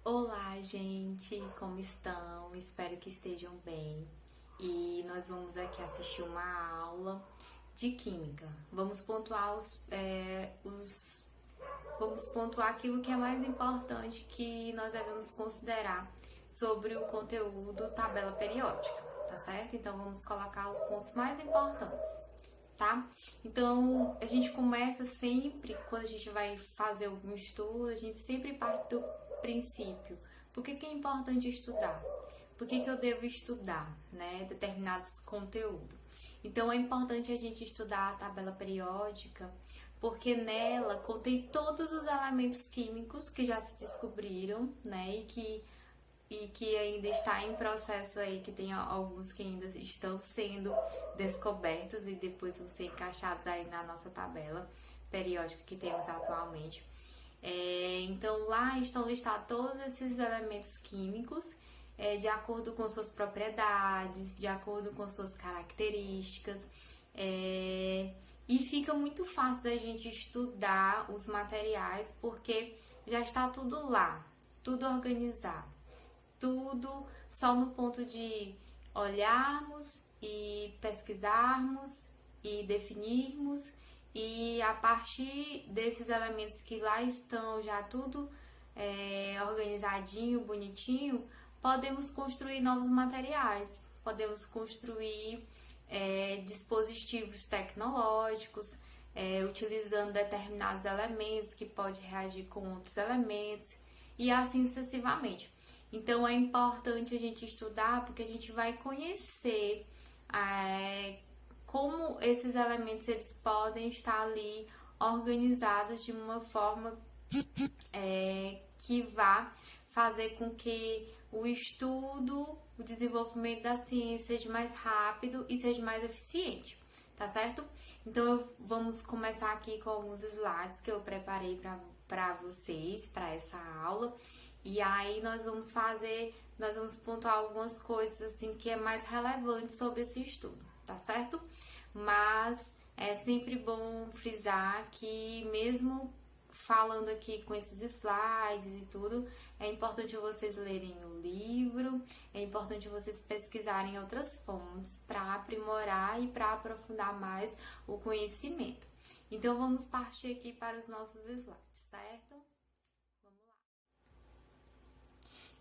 Olá, gente, como estão? Espero que estejam bem. E nós vamos aqui assistir uma aula de química. Vamos pontuar vamos pontuar aquilo que é mais importante que nós devemos considerar sobre o conteúdo tabela periódica, tá certo? Então vamos colocar os pontos mais importantes, tá? Então, a gente começa sempre, quando a gente vai fazer algum estudo, a gente sempre parte do princípio. Por que é importante estudar? Por que eu devo estudar, né, determinados conteúdos? Então, é importante a gente estudar a tabela periódica, porque nela contém todos os elementos químicos que já se descobriram, né, e que ainda está em processo aí, que tem alguns que ainda estão sendo descobertos e depois vão ser encaixados aí na nossa tabela periódica que temos atualmente. Então lá estão listados todos esses elementos químicos de acordo com suas propriedades, de acordo com suas características, e fica muito fácil da gente estudar os materiais porque já está tudo lá, tudo organizado. Tudo só no ponto de olharmos e pesquisarmos e definirmos, e a partir desses elementos que lá estão já tudo organizadinho, bonitinho, podemos construir novos materiais, podemos construir dispositivos tecnológicos, utilizando determinados elementos que pode reagir com outros elementos e assim sucessivamente. Então é importante a gente estudar porque a gente vai conhecer como esses elementos eles podem estar ali organizados de uma forma que vá fazer com que o estudo, o desenvolvimento da ciência seja mais rápido e seja mais eficiente, tá certo? Então vamos começar aqui com alguns slides que eu preparei para vocês, para essa aula. E aí nós vamos pontuar algumas coisas assim que é mais relevante sobre esse estudo, tá certo? Mas é sempre bom frisar que mesmo falando aqui com esses slides e tudo, é importante vocês lerem o livro, é importante vocês pesquisarem outras fontes para aprimorar e para aprofundar mais o conhecimento. Então vamos partir aqui para os nossos slides, certo?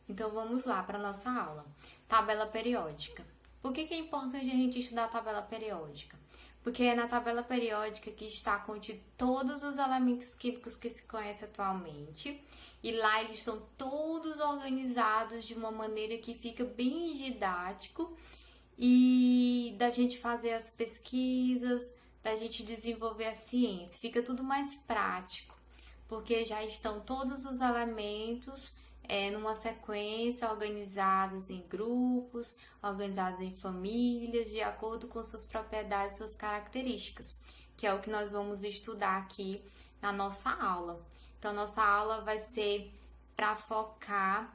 Então vamos lá para a nossa aula. Tabela periódica. Por que é importante a gente estudar a tabela periódica? Porque é na tabela periódica que está contido todos os elementos químicos que se conhece atualmente. E lá eles estão todos organizados de uma maneira que fica bem didático e da gente fazer as pesquisas, da gente desenvolver a ciência. Fica tudo mais prático, porque já estão todos os elementos numa sequência, organizados em grupos, organizados em famílias, de acordo com suas propriedades, suas características, que é o que nós vamos estudar aqui na nossa aula. Então, nossa aula vai ser para focar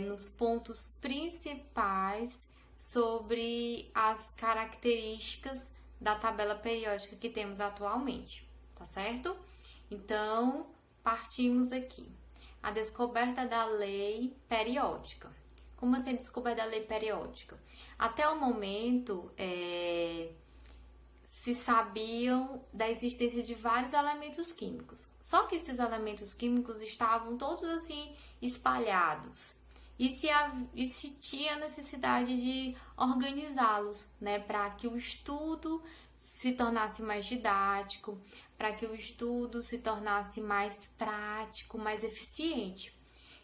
nos pontos principais sobre as características da tabela periódica que temos atualmente, tá certo? Então, partimos aqui. A descoberta da lei periódica. Como assim a descoberta da lei periódica? Até o momento, se sabiam da existência de vários elementos químicos. Só que esses elementos químicos estavam todos assim espalhados. E se tinha necessidade de organizá-los, né, para que o estudo se tornasse mais didático, para que o estudo se tornasse mais prático, mais eficiente.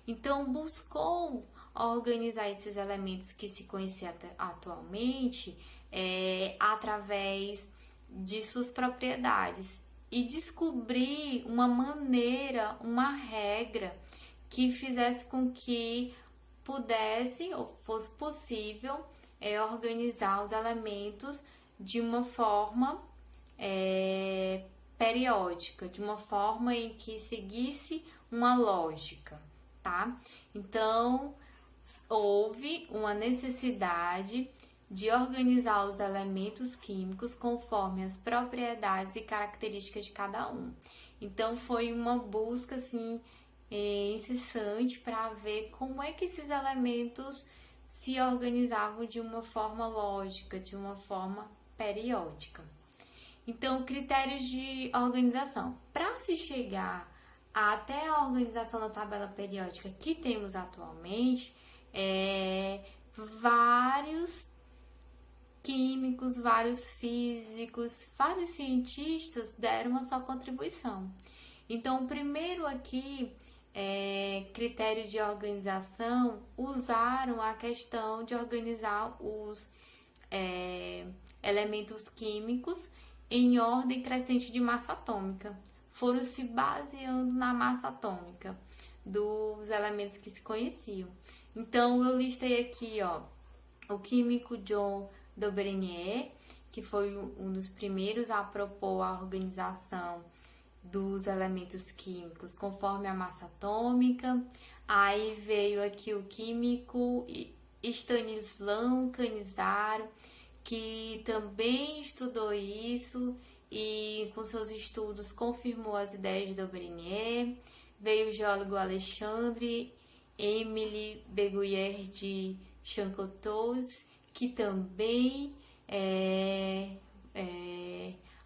Então, buscou organizar esses elementos que se conheciam atualmente através de suas propriedades e descobrir uma maneira, uma regra que fizesse com que pudesse ou fosse possível organizar os elementos de uma forma periódica, de uma forma em que seguisse uma lógica, tá? Então, houve uma necessidade de organizar os elementos químicos conforme as propriedades e características de cada um. Então, foi uma busca, assim, incessante para ver como é que esses elementos se organizavam de uma forma lógica, de uma forma periódica. Então, critérios de organização. Para se chegar até a organização da tabela periódica que temos atualmente, vários químicos, vários físicos, vários cientistas deram a sua contribuição. Então, o primeiro aqui, critério de organização, usaram a questão de organizar os elementos químicos em ordem crescente de massa atômica. Foram se baseando na massa atômica dos elementos que se conheciam. Então, eu listei aqui, o químico John Daubrenier, que foi um dos primeiros a propor a organização dos elementos químicos conforme a massa atômica. Aí veio aqui o químico Stanisław Cannizzaro, que também estudou isso e com seus estudos confirmou as ideias de Daubrenier. Veio o geólogo Alexandre Émile Beguier de Chancotoux, que também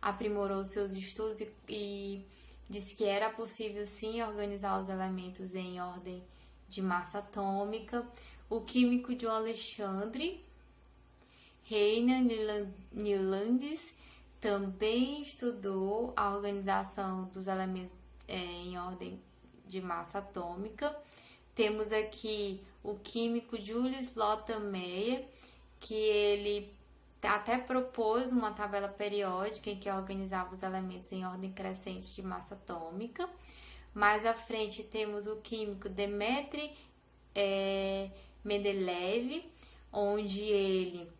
aprimorou seus estudos e disse que era possível sim organizar os elementos em ordem de massa atômica. O químico John Alexandre Reina Nylandes também estudou a organização dos elementos em ordem de massa atômica. Temos aqui o químico Julius Lothar Meyer, que ele até propôs uma tabela periódica em que organizava os elementos em ordem crescente de massa atômica. Mais à frente temos o químico Dmitry Mendeleev, onde ele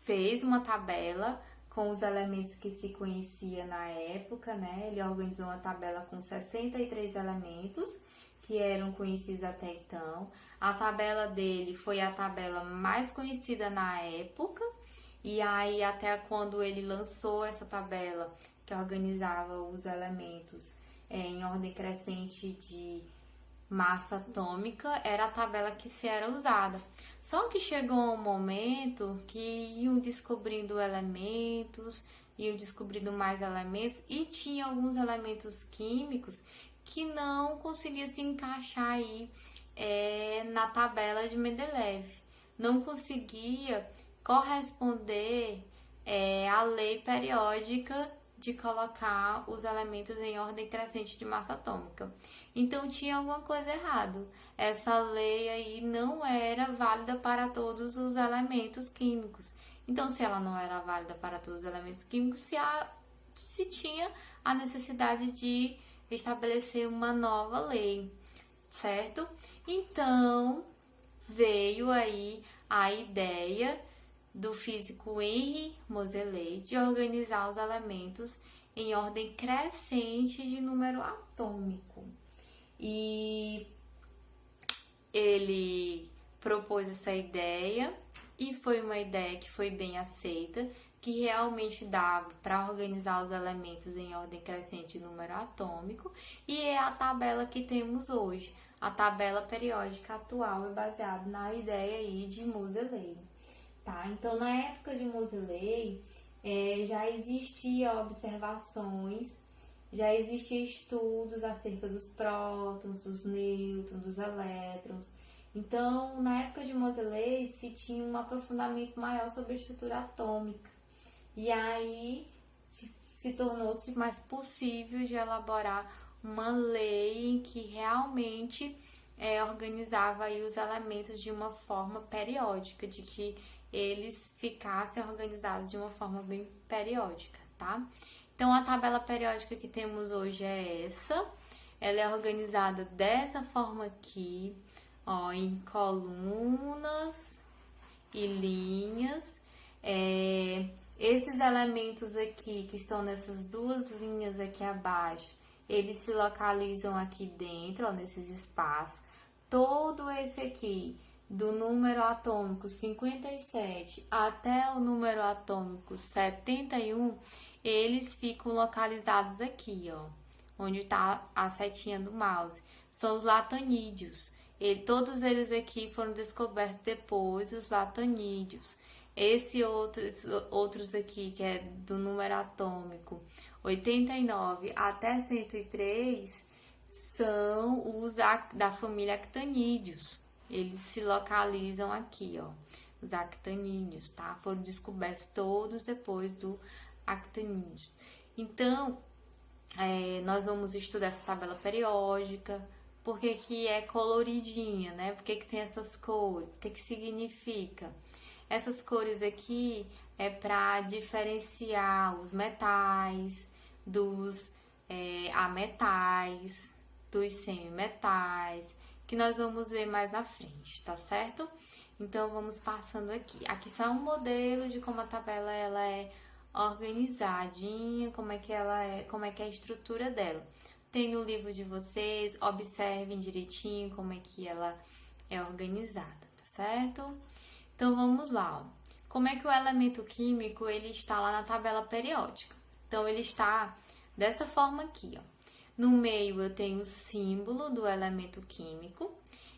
fez uma tabela com os elementos que se conhecia na época, né? Ele organizou uma tabela com 63 elementos que eram conhecidos até então. A tabela dele foi a tabela mais conhecida na época, e aí até quando ele lançou essa tabela que organizava os elementos em ordem crescente de massa atômica, era a tabela que se era usada. Só que chegou um momento que iam descobrindo elementos, iam descobrindo mais elementos, e tinha alguns elementos químicos que não conseguiam se encaixar aí na tabela de Mendeleev. Não conseguia corresponder à lei periódica de colocar os elementos em ordem crescente de massa atômica. Então tinha alguma coisa errada. Essa lei aí não era válida para todos os elementos químicos. Então, se ela não era válida para todos os elementos químicos, se tinha a necessidade de estabelecer uma nova lei, certo? Então, veio aí a ideia do físico Henri Moseley de organizar os elementos em ordem crescente de número atômico. E ele propôs essa ideia e foi uma ideia que foi bem aceita, que realmente dava para organizar os elementos em ordem crescente de número atômico, e é a tabela que temos hoje. A tabela periódica atual é baseada na ideia aí de Moseley. Tá? Então, na época de Moseley, já existiam observações, já existiam estudos acerca dos prótons, dos nêutrons, dos elétrons. Então, na época de Moseley, se tinha um aprofundamento maior sobre a estrutura atômica. E aí, se tornou-se mais possível de elaborar uma lei em que realmente organizava aí os elementos de uma forma periódica, de que eles ficassem organizados de uma forma bem periódica, tá? Então, a tabela periódica que temos hoje é essa. Ela é organizada dessa forma aqui, em colunas e linhas. Esses elementos aqui, que estão nessas duas linhas aqui abaixo, eles se localizam aqui dentro, nesses espaços. Todo esse aqui, do número atômico 57 até o número atômico 71, eles ficam localizados aqui, onde está a setinha do mouse, são os latanídeos. Todos eles aqui foram descobertos depois, os latanídeos. Outros aqui, que é do número atômico 89 até 103, são os da família actanídeos. Eles se localizam aqui, ó, os actanídeos, tá? Foram descobertos todos depois do actanídeos. Então, nós vamos estudar essa tabela periódica, porque que é coloridinha, né? Por que tem essas cores? O que significa? Essas cores aqui é para diferenciar os metais dos ametais, dos semimetais, que nós vamos ver mais na frente, tá certo? Então, vamos passando aqui. Aqui só um modelo de como a tabela ela é organizadinha, como é que é a estrutura dela. Tem no livro de vocês, observem direitinho como é que ela é organizada, tá certo? Então, vamos lá, ó. Como é que o elemento químico, ele está lá na tabela periódica? Então, ele está dessa forma aqui, ó. No meio, eu tenho o símbolo do elemento químico.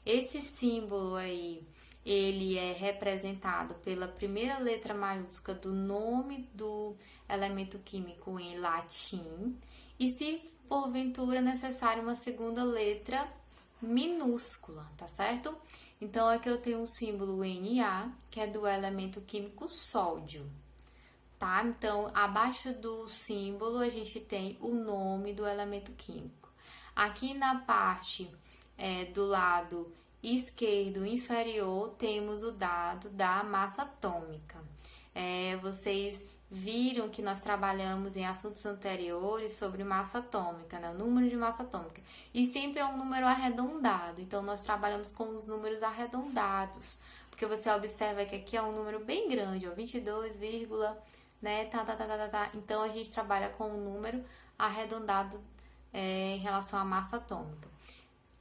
Esse símbolo aí, ele é representado pela primeira letra maiúscula do nome do elemento químico em latim. E se porventura necessário uma segunda letra minúscula, tá certo? Então, aqui eu tenho o símbolo Na, que é do elemento químico sódio, tá? Então, abaixo do símbolo, a gente tem o nome do elemento químico. Aqui na parte do lado esquerdo inferior, temos o dado da massa atômica. Vocês viram que nós trabalhamos em assuntos anteriores sobre massa atômica, né? O número de massa atômica. E sempre é um número arredondado. Então, nós trabalhamos com os números arredondados. Porque você observa que aqui é um número bem grande, ó, 22, né? Então, a gente trabalha com um número arredondado em relação à massa atômica.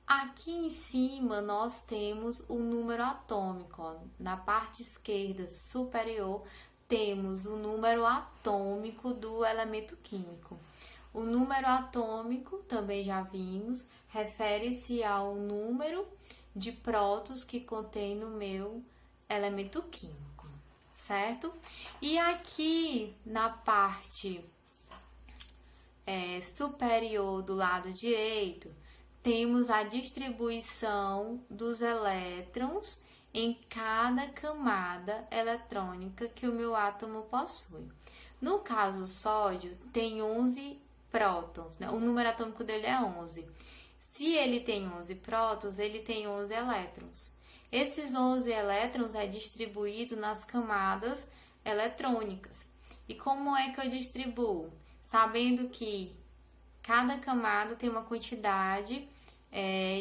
Aqui em cima, nós temos o número atômico, ó. Na parte esquerda superior, temos o número atômico do elemento químico. O número atômico, também já vimos, refere-se ao número de prótons que contém no meu elemento químico, certo? E aqui na parte superior do lado direito, temos a distribuição dos elétrons em cada camada eletrônica que o meu átomo possui. No caso, o sódio tem 11 prótons, né? O número atômico dele é 11. Se ele tem 11 prótons, ele tem 11 elétrons. Esses 11 elétrons é distribuído nas camadas eletrônicas. E como é que eu distribuo? Sabendo que cada camada tem uma quantidade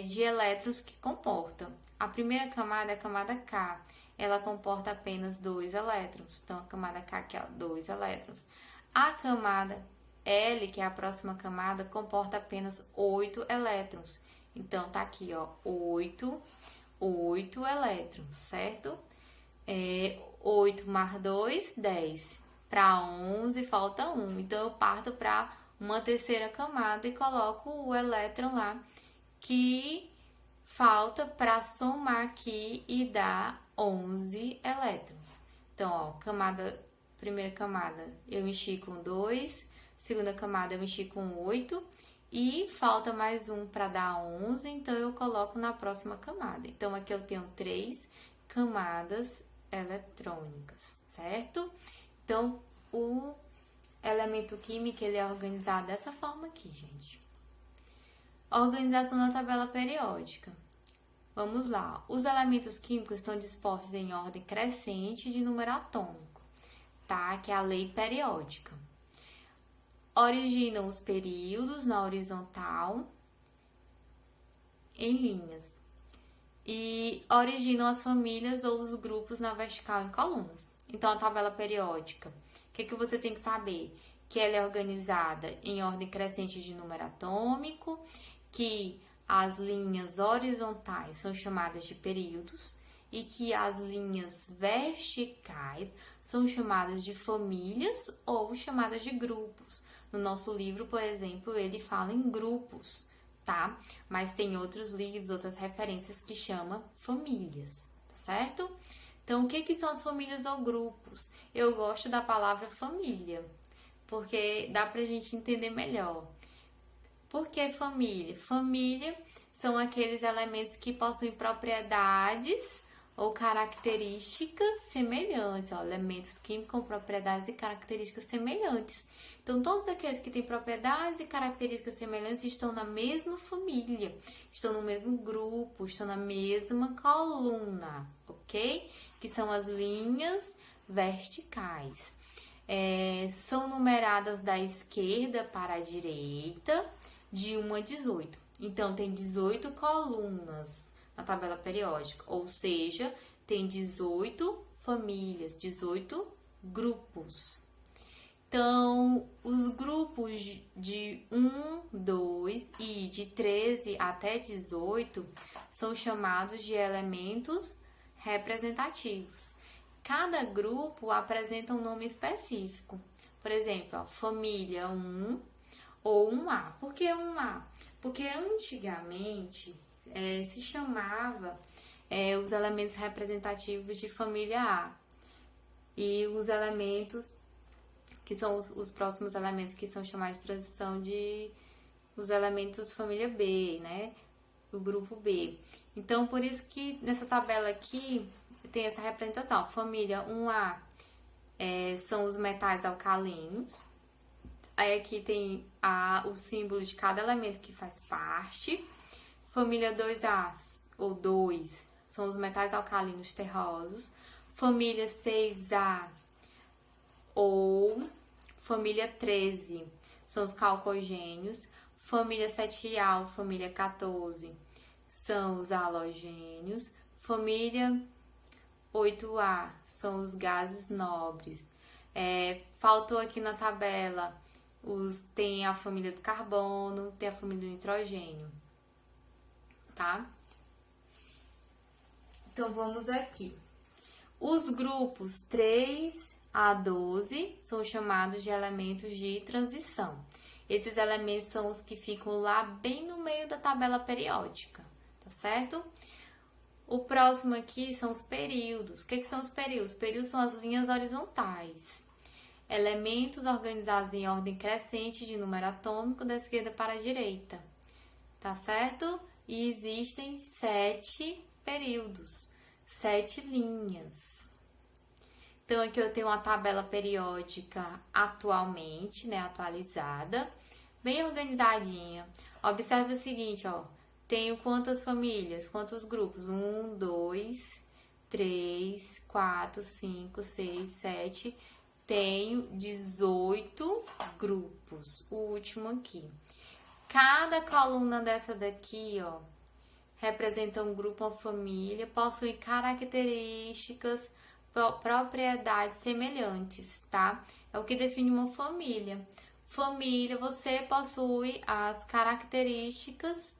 de elétrons que comporta. A primeira camada é a camada K, ela comporta apenas 2 elétrons. Então, a camada K aqui, ó, 2 elétrons. A camada L, que é a próxima camada, comporta apenas 8 elétrons. Então, tá aqui, ó, 8 elétrons, certo? 8 mais 2, 10. Para 11, falta 1. Então, eu parto para uma terceira camada e coloco o elétron lá que falta para somar aqui e dar 11 elétrons. Então, ó, primeira camada eu enchi com 2, segunda camada eu enchi com 8 e falta mais um para dar 11, então eu coloco na próxima camada. Então, aqui eu tenho 3 camadas eletrônicas, certo? Então, o elemento químico ele é organizado dessa forma aqui, gente. Organização da tabela periódica. Vamos lá. Os elementos químicos estão dispostos em ordem crescente de número atômico, tá? Que é a lei periódica. Originam os períodos na horizontal em linhas. E originam as famílias ou os grupos na vertical em colunas. Então, a tabela periódica, o que você tem que saber? Que ela é organizada em ordem crescente de número atômico, que as linhas horizontais são chamadas de períodos e que as linhas verticais são chamadas de famílias ou chamadas de grupos. No nosso livro, por exemplo, ele fala em grupos, tá? Mas tem outros livros, outras referências que chama famílias, tá certo? Então, o que são as famílias ou grupos? Eu gosto da palavra família, porque dá pra gente entender melhor. Por que família? Família são aqueles elementos que possuem propriedades ou características semelhantes, ó, elementos químicos com propriedades e características semelhantes. Então, todos aqueles que têm propriedades e características semelhantes estão na mesma família, estão no mesmo grupo, estão na mesma coluna, ok? Que são as linhas verticais. São numeradas da esquerda para a direita, de 1 a 18. Então, tem 18 colunas na tabela periódica, ou seja, tem 18 famílias, 18 grupos. Então, os grupos de 1, 2 e de 13 até 18 são chamados de elementos representativos. Cada grupo apresenta um nome específico. Por exemplo, ó, família 1 ou 1A. Por que 1A? Porque antigamente se chamava os elementos representativos de família A. E os elementos, que são os próximos elementos que são chamados de transição de os elementos família B, né? O grupo B. Então, por isso que nessa tabela aqui tem essa representação. Família 1A são os metais alcalinos. Aí aqui tem o símbolo de cada elemento que faz parte. Família 2A ou 2 são os metais alcalinos terrosos. Família 6A ou família 13 são os calcogênios. Família 7A ou família 14 são os halogênios. Família 8A são os gases nobres. Faltou aqui na tabela, tem a família do carbono, tem a família do nitrogênio, tá? Então, vamos aqui. Os grupos 3 a 12 são chamados de elementos de transição. Esses elementos são os que ficam lá bem no meio da tabela periódica, tá certo? O próximo aqui são os períodos. O que são os períodos? Os períodos são as linhas horizontais. Elementos organizados em ordem crescente de número atômico da esquerda para a direita, tá certo? E existem 7 períodos, 7 linhas. Então, aqui eu tenho uma tabela periódica atualmente, né, atualizada, bem organizadinha. Observe o seguinte, ó, tenho quantas famílias, quantos grupos? 1, 2, 3, 4, 5, 6, 7... Tenho 18 grupos, o último aqui. Cada coluna dessa daqui, ó, representa um grupo ou família, possui características, propriedades semelhantes, tá? É o que define uma família. Família, você possui as características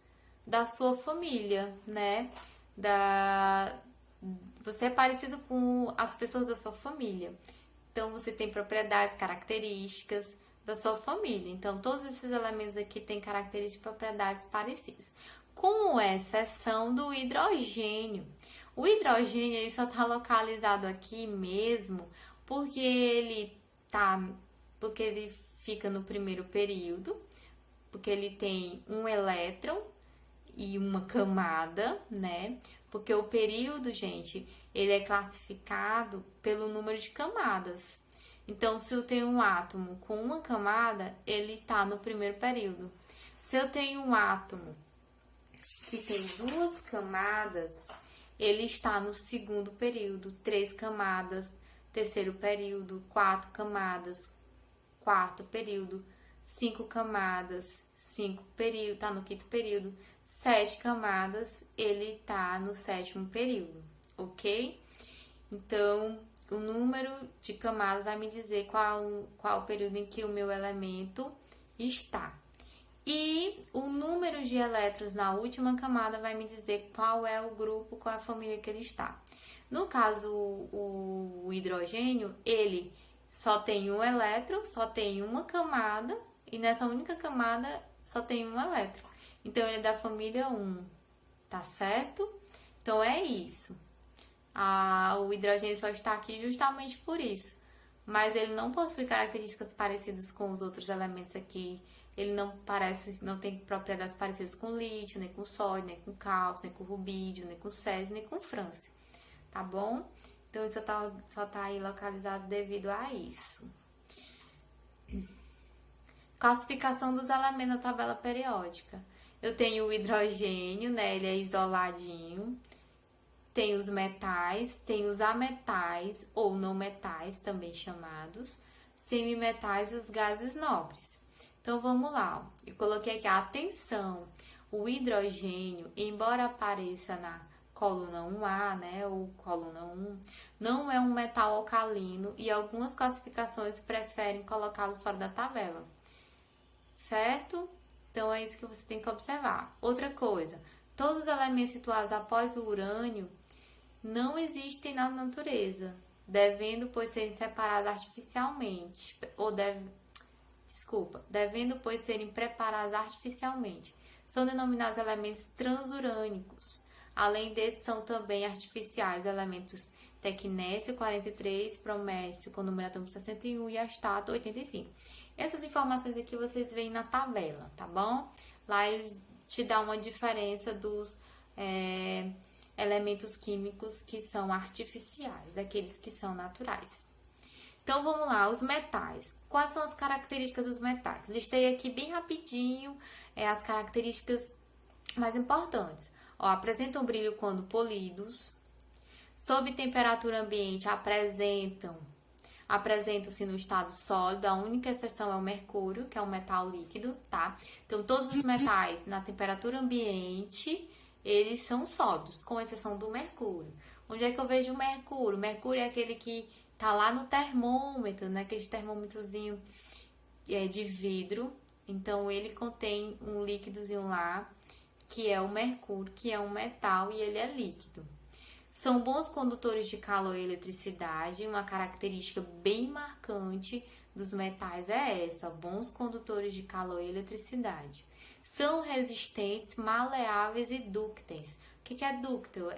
da sua família, né? Você é parecido com as pessoas da sua família. Então, você tem propriedades, características da sua família. Então, todos esses elementos aqui têm características e propriedades parecidas. Com exceção do hidrogênio. O hidrogênio ele só está localizado aqui mesmo porque ele fica no primeiro período, porque ele tem um elétron e uma camada, né? Porque o período, gente, ele é classificado pelo número de camadas. Então, se eu tenho um átomo com uma camada, ele está no primeiro período. Se eu tenho um átomo que tem 2 camadas, ele está no segundo período. 3 camadas, terceiro período. 4 camadas, quarto período. 5 camadas, 5 período, está no quinto período. 7 camadas, ele está no sétimo período. Ok? Então, o número de camadas vai me dizer qual o período em que o meu elemento está. E o número de elétrons na última camada vai me dizer qual é o grupo, qual é a família que ele está. No caso, o hidrogênio, ele só tem um elétron, só tem uma camada, e nessa única camada só tem um elétron. Então, ele é da família 1, tá certo? Então, é isso. O hidrogênio só está aqui justamente por isso. Mas ele não possui características parecidas com os outros elementos aqui. Ele não tem propriedades parecidas com lítio, nem com sódio, nem com cálcio, nem com rubídio, nem com césio, nem com frâncio. Tá bom? Então, isso só tá aí localizado devido a isso. Classificação dos elementos da tabela periódica. Eu tenho o hidrogênio, né? Ele é isoladinho. Tem os metais, tem os ametais ou não metais, também chamados, semimetais e os gases nobres. Então, vamos lá. Eu coloquei aqui, atenção, o hidrogênio, embora apareça na coluna 1A, né, ou coluna 1, não é um metal alcalino e algumas classificações preferem colocá-lo fora da tabela, certo? Então, é isso que você tem que observar. Outra coisa, todos os elementos situados após o urânio não existem na natureza, devendo, pois, serem separados artificialmente, devendo, pois, serem preparados artificialmente. São denominados elementos transurânicos. Além desses, são também artificiais elementos tecnécio 43, promécio com número atômico 61 e astato 85. Essas informações aqui vocês veem na tabela, tá bom? Lá eles te dão uma diferença dos elementos químicos que são artificiais, daqueles que são naturais. Então, vamos lá, os metais. Quais são as características dos metais? Listei aqui bem rapidinho as características mais importantes. Apresentam brilho quando polidos. Sob temperatura ambiente, apresentam-se no estado sólido. A única exceção é o mercúrio, que é um metal líquido, tá? Então, todos os metais na temperatura ambiente, eles são sólidos, com exceção do mercúrio. Onde é que eu vejo o mercúrio? O mercúrio é aquele que tá lá no termômetro, né? Aquele termômetrozinho de vidro. Então, ele contém um líquidozinho lá, que é o mercúrio, que é um metal e ele é líquido. São bons condutores de calor e eletricidade. Uma característica bem marcante dos metais é essa, bons condutores de calor e eletricidade. São resistentes, maleáveis e dúcteis. O que é dúctil?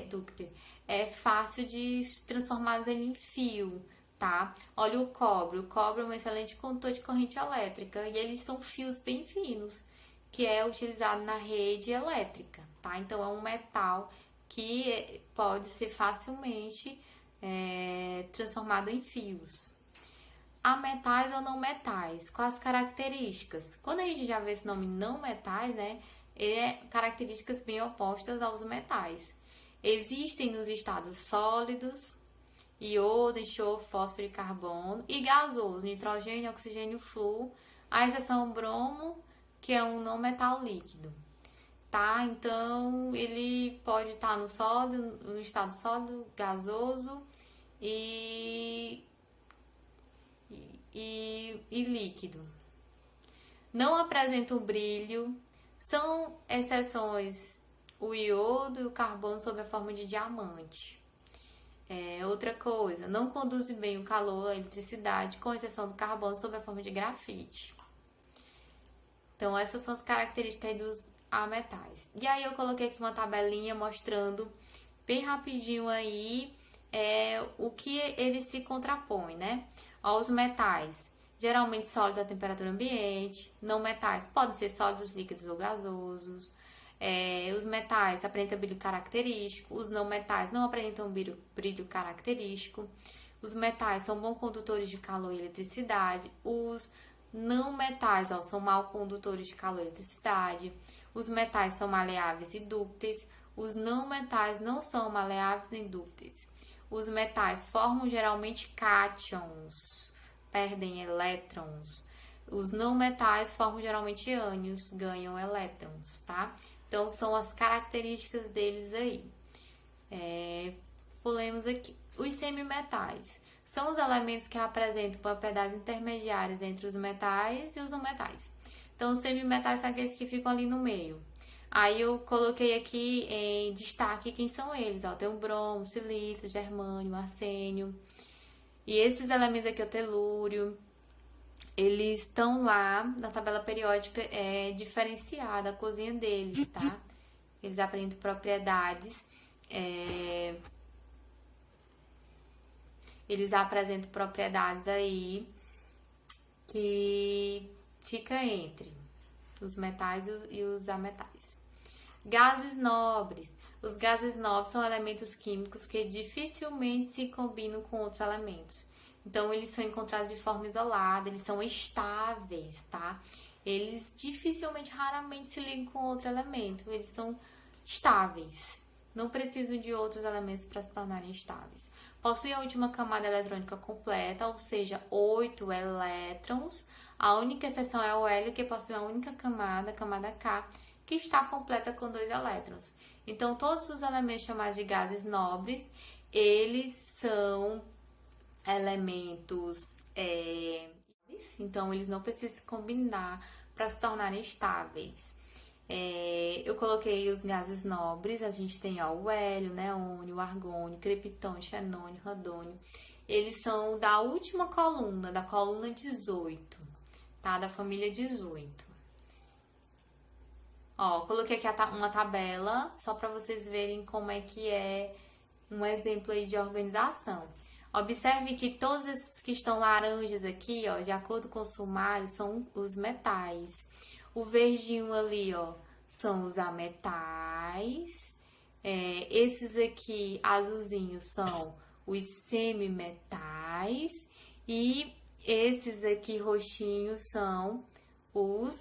Dúctil é fácil de transformá-los em fio, tá? Olha o cobre. O cobre é um excelente condutor de corrente elétrica e eles são fios bem finos, que é utilizado na rede elétrica, tá? Então, é um metal que pode ser facilmente transformado em fios. Ametais ou não metais, quais as características? Quando a gente já vê esse nome não metais, né, características bem opostas aos metais. Existem nos estados sólidos, iodo, enxofre, fósforo e carbono, e gasoso, nitrogênio, oxigênio, flúor, a exceção bromo, que é um não metal líquido. Tá? Então, ele pode estar no sólido, no estado sólido, gasoso e líquido. Não apresentam brilho, são exceções o iodo e o carbono sob a forma de diamante. Outra coisa, não conduzem bem o calor, a eletricidade, com exceção do carbono sob a forma de grafite. Então, essas são as características dos ametais. E aí, eu coloquei aqui uma tabelinha mostrando bem rapidinho aí o que eles se contrapõem, né? Os metais, geralmente sólidos à temperatura ambiente. Não metais, podem ser sólidos, líquidos ou gasosos. Os metais apresentam brilho característico. Os não metais não apresentam brilho característico. Os metais são bons condutores de calor e eletricidade. Os não metais são mal condutores de calor e eletricidade. Os metais são maleáveis e dúcteis. Os não metais não são maleáveis nem dúcteis. Os metais formam geralmente cátions, perdem elétrons. Os não metais formam geralmente ânions, ganham elétrons, tá? Então, são as características deles aí. Pulemos aqui. Os semimetais são os elementos que apresentam propriedades intermediárias entre os metais e os não metais. Então, os semimetais são aqueles que ficam ali no meio. Aí, eu coloquei aqui em destaque quem são eles. Tem o bromo, silício, germânio, arsênio. E esses elementos aqui, o telúrio, eles estão lá na tabela periódica diferenciada a cozinha deles, tá? Eles apresentam propriedades, eles apresentam propriedades aí que fica entre os metais e os ametais. Gases nobres. Os gases nobres são elementos químicos que dificilmente se combinam com outros elementos. Então, eles são encontrados de forma isolada, eles são estáveis, tá? Eles dificilmente, raramente se ligam com outro elemento. Eles são estáveis. Não precisam de outros elementos para se tornarem estáveis. Possuem a última camada eletrônica completa, ou seja, 8 elétrons. A única exceção é o hélio, que possui a única camada, a camada K, que está completa com 2 elétrons. Então, todos os elementos chamados de gases nobres, eles são elementos, então eles não precisam se combinar para se tornarem estáveis. Eu coloquei os gases nobres, a gente tem o hélio, neônio, argônio, crepitônio, xenônio, radônio. Eles são da última coluna, da coluna 18, tá? Da família 18. Coloquei aqui uma tabela, só para vocês verem como é que é um exemplo aí de organização. Observe que todos esses que estão laranjas aqui, de acordo com o sumário, são os metais. O verdinho ali, são os ametais. Esses aqui, azulzinhos, são os semimetais. E esses aqui, roxinhos, são os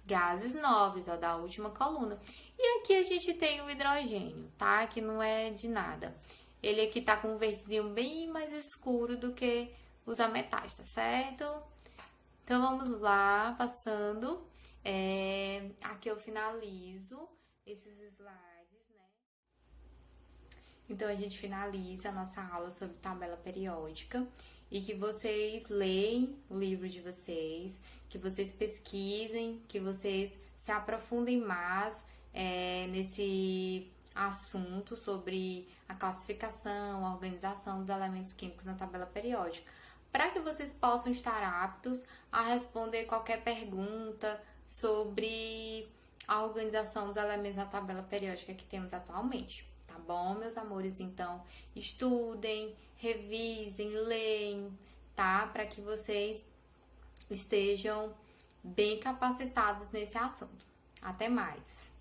gases nobres, da última coluna. E aqui a gente tem o hidrogênio, tá? Que não é de nada. Ele aqui tá com um verdezinho bem mais escuro do que os ametais, tá certo? Então, vamos lá, passando. Aqui eu finalizo esses slides, né? Então, a gente finaliza a nossa aula sobre tabela periódica e que vocês leem o livro de vocês, que vocês pesquisem, que vocês se aprofundem mais nesse assunto sobre a classificação, a organização dos elementos químicos na tabela periódica, para que vocês possam estar aptos a responder qualquer pergunta sobre a organização dos elementos na tabela periódica que temos atualmente. Tá bom, meus amores? Então, estudem, revisem, leem, tá? Para que vocês estejam bem capacitados nesse assunto. Até mais!